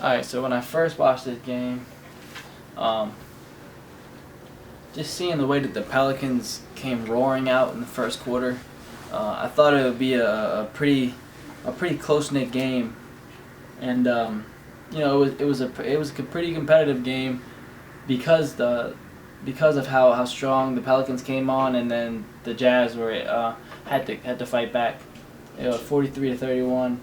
Alright, so when I first watched this game, um, just seeing the way that the Pelicans came roaring out in the first quarter, I thought it would be a pretty close knit game, and it was a pretty competitive game because of how strong the Pelicans came on, and then the Jazz had to fight back. 43-31.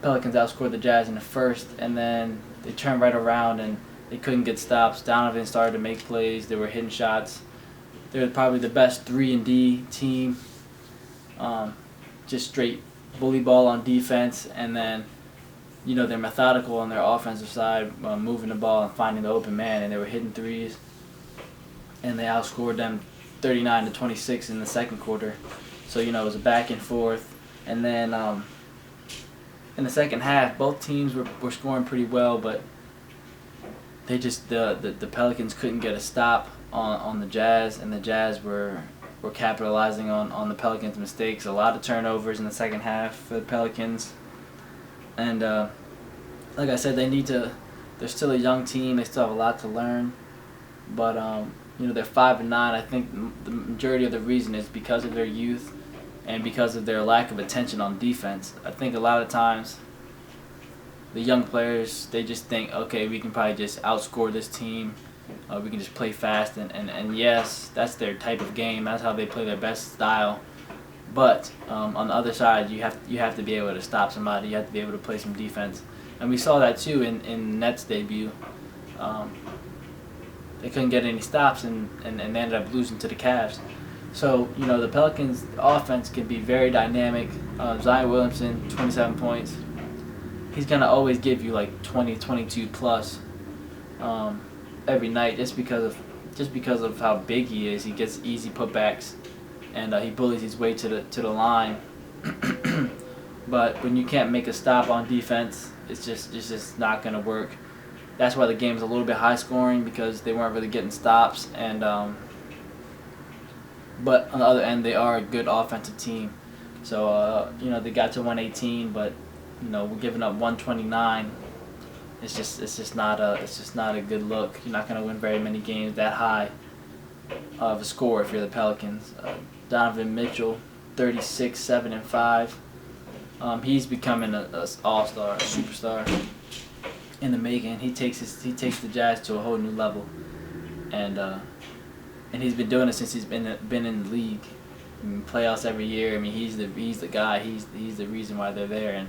Pelicans outscored the Jazz in the first, and then they turned right around and they couldn't get stops. Donovan started to make plays. They were hitting shots. They were probably the best 3-and-D team. Just straight bully ball on defense, and then they're methodical on their offensive side, moving the ball and finding the open man, and they were hitting threes. And they outscored them 39-26 in the second quarter. So it was a back and forth, and then in the second half, both teams were scoring pretty well, but they just the Pelicans couldn't get a stop on the Jazz, and the Jazz were capitalizing on the Pelicans' mistakes. A lot of turnovers in the second half for the Pelicans, and like I said, they're still a young team. They still have a lot to learn, but they're 5-9. I think the majority of the reason is because of their youth and because of their lack of attention on defense. I think a lot of times the young players, they just think, okay, we can probably just outscore this team. We can just play fast, and yes, that's their type of game. That's how they play their best style. But on the other side, you have to be able to stop somebody. You have to be able to play some defense, and we saw that too in Nets' debut. They couldn't get any stops, and they ended up losing to the Cavs. So the Pelicans' offense can be very dynamic. Zion Williamson, 27 points. He's gonna always give you like 20, 22 plus every night, just because of how big he is. He gets easy putbacks, and he bullies his way to the line. But when you can't make a stop on defense, it's just not gonna work. That's why the game's a little bit high scoring, because they weren't really getting stops, and but on the other end, they are a good offensive team. So they got to 118, but we're giving up 129. It's just not a good look. You're not gonna win very many games that high of a score if you're the Pelicans. Donovan Mitchell, 36, 7 and 5. He's becoming a all-star, a superstar in the making. He takes the Jazz to a whole new level, and he's been doing it since he's been in the league. I mean, playoffs every year. I mean, he's the guy. He's the reason why they're there, and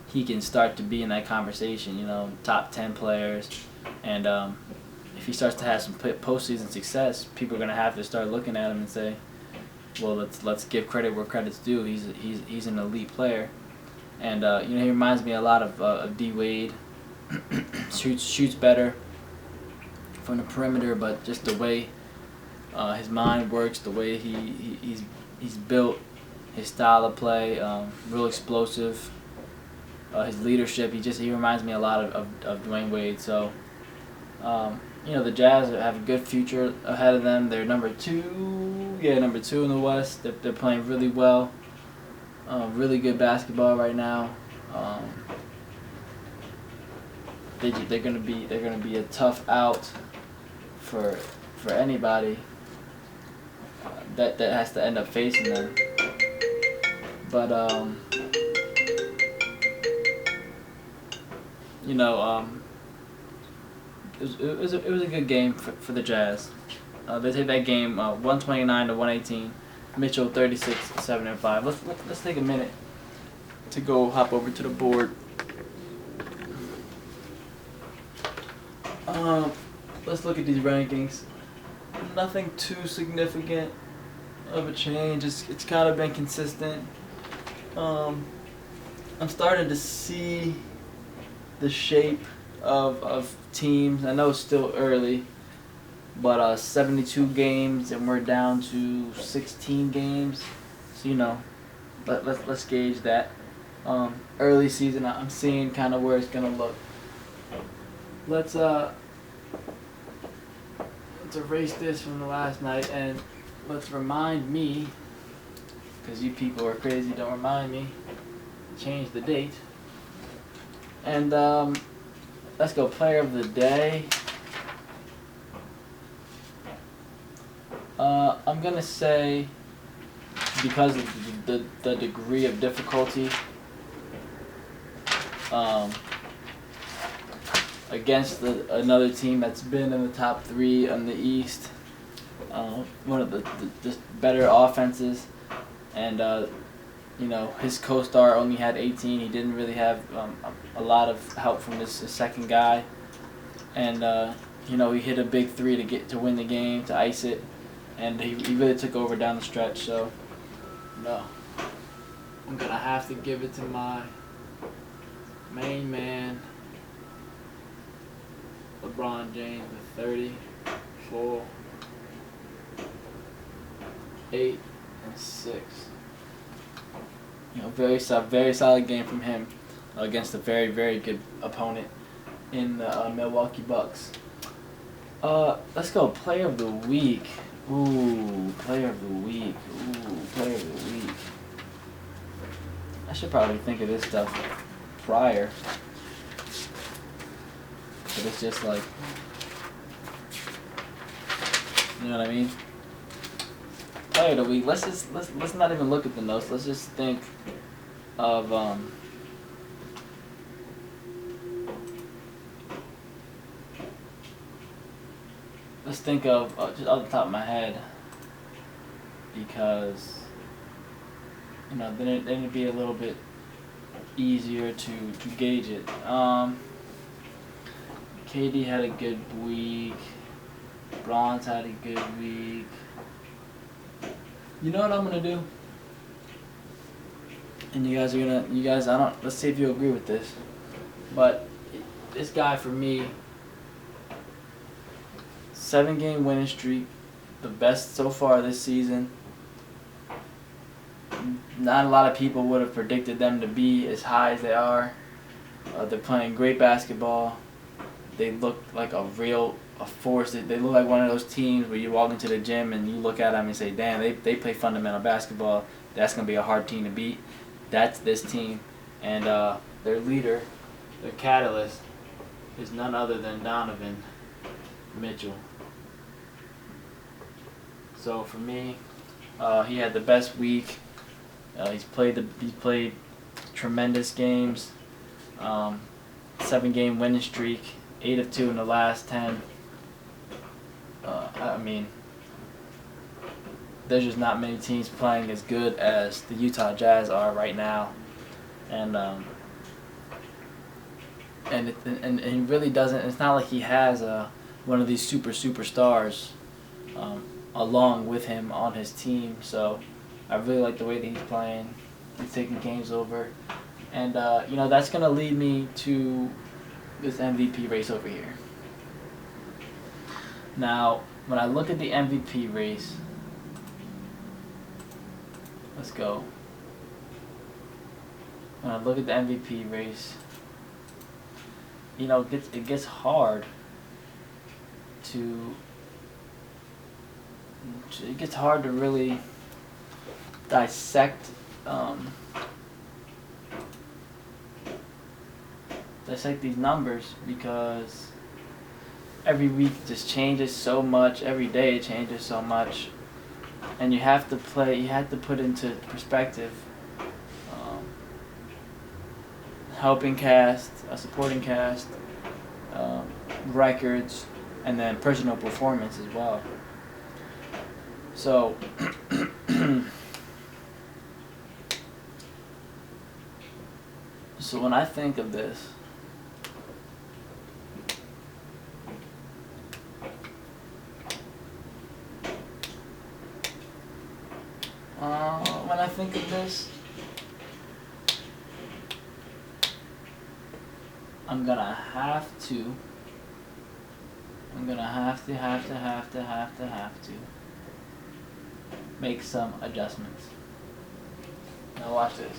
he can start to be in that conversation. Top 10 players, and if he starts to have some postseason success, people are gonna have to start looking at him and say, well, let's give credit where credit's due. He's an elite player, and he reminds me a lot of D Wade. shoots better from the perimeter, but just the way his mind works, the way he's built, his style of play, real explosive. His leadership, he reminds me a lot of Dwayne Wade. So the Jazz have a good future ahead of them. They're number 2 in the West. They're playing really well, really good basketball right now. They're gonna be a tough out for anybody that has to end up facing them. But it was a good game for the Jazz. They take that game 129-118. Mitchell 36, 7 and 5. Let's take a minute to go hop over to the board. Let's look at these rankings. Nothing too significant of a change. It's kind of been consistent. I'm starting to see the shape of teams. I know it's still early, but 72 games and we're down to 16 games. So let's gauge that. Early season, I'm seeing kind of where it's gonna look. Let's erase this from the last night, and let's remind me, because you people are crazy, don't remind me, change the date. And let's go. Player of the day. I'm gonna say, because of the degree of difficulty, against another team that's been in the top 3 in the East, one of the better offenses, and his co-star only had 18. He didn't really have a lot of help from his second guy, and he hit a big 3 to win the game, to ice it, and he really took over down the stretch. So no, I'm gonna have to give it to my main man, LeBron James, with 34, 8, and 6. Very solid game from him against a very, very good opponent in the Milwaukee Bucks. Let's go. Player of the week. Player of the week. Player of the week. I should probably think of this stuff prior, but it's just like, you know what I mean? Player of the week. Let's not even look at the notes. Let's just think of just off the top of my head, because then it'd be a little bit easier to gauge it. KD had a good week. Bronze had a good week. You know what I'm gonna do? And let's see if you agree with this. But this guy, for me, 7-game winning streak, the best so far this season. Not a lot of people would have predicted them to be as high as they are. They're playing great basketball. They look like a force. They look like one of those teams where you walk into the gym and you look at them and say, damn, they play fundamental basketball. That's going to be a hard team to beat. That's this team. And their leader, their catalyst, is none other than Donovan Mitchell. So for me, he had the best week. He's played tremendous games. 7-game winning streak, 8 of 2 in the last 10. There's just not many teams playing as good as the Utah Jazz are right now, and he really doesn't. It's not like he has one of these superstars along with him on his team. So I really like the way that he's playing. He's taking games over, and that's gonna lead me to this MVP race over here. Now, when I look at the MVP race, let's go. When I look at the MVP race, it gets hard to really dissect these numbers, because every week just changes so much. Every day it changes so much, and you have to put into perspective helping cast, a supporting cast, records, and then personal performance as well. So when I think of this, I'm gonna have to make some adjustments. Now watch this.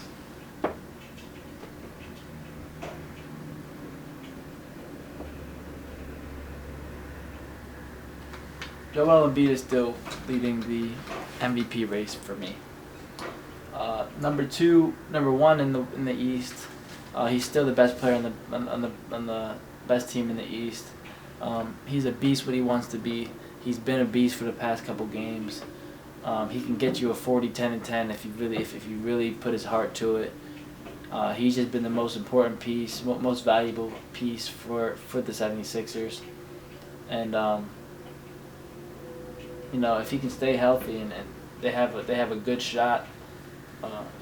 Joel Embiid is still leading the MVP race for me. Number one in the East. He's still the best player on the best team in the East. He's a beast when he wants to be. He's been a beast for the past couple games. He can get you a 40, 10, and 10 if you really put his heart to it. He's just been the most important piece, most valuable piece for the 76ers. And if he can stay healthy and they have a good shot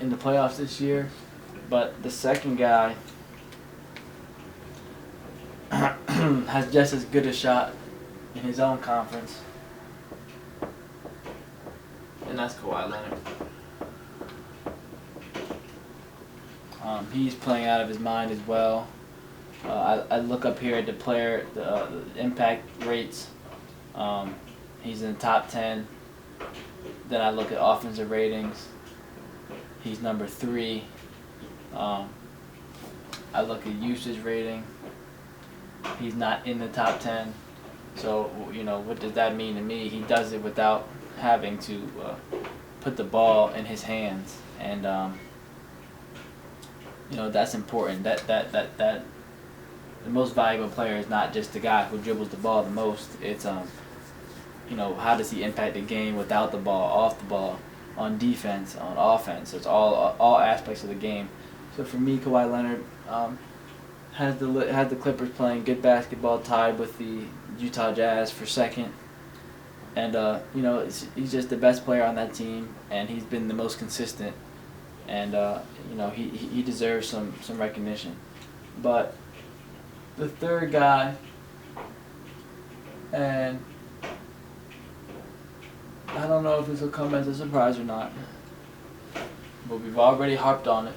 in the playoffs this year. But the second guy has just as good a shot in his own conference, and that's Kawhi Leonard. He's playing out of his mind as well. I look up here at the impact rates. He's in the top 10. Then I look at offensive ratings. He's number 3. I look at usage rating. He's not in the top 10. So, what does that mean to me? He does it without having to put the ball in his hands. And, that's important. That the most valuable player is not just the guy who dribbles the ball the most. It's, how does he impact the game without the ball, off the ball, on defense, on offense. It's all aspects of the game. So for me, Kawhi Leonard has the Clippers playing good basketball, tied with the Utah Jazz for second. And he's just the best player on that team, and he's been the most consistent. And he deserves some recognition. But the third guy, and I don't know if this will come as a surprise or not, but we've already harped on it.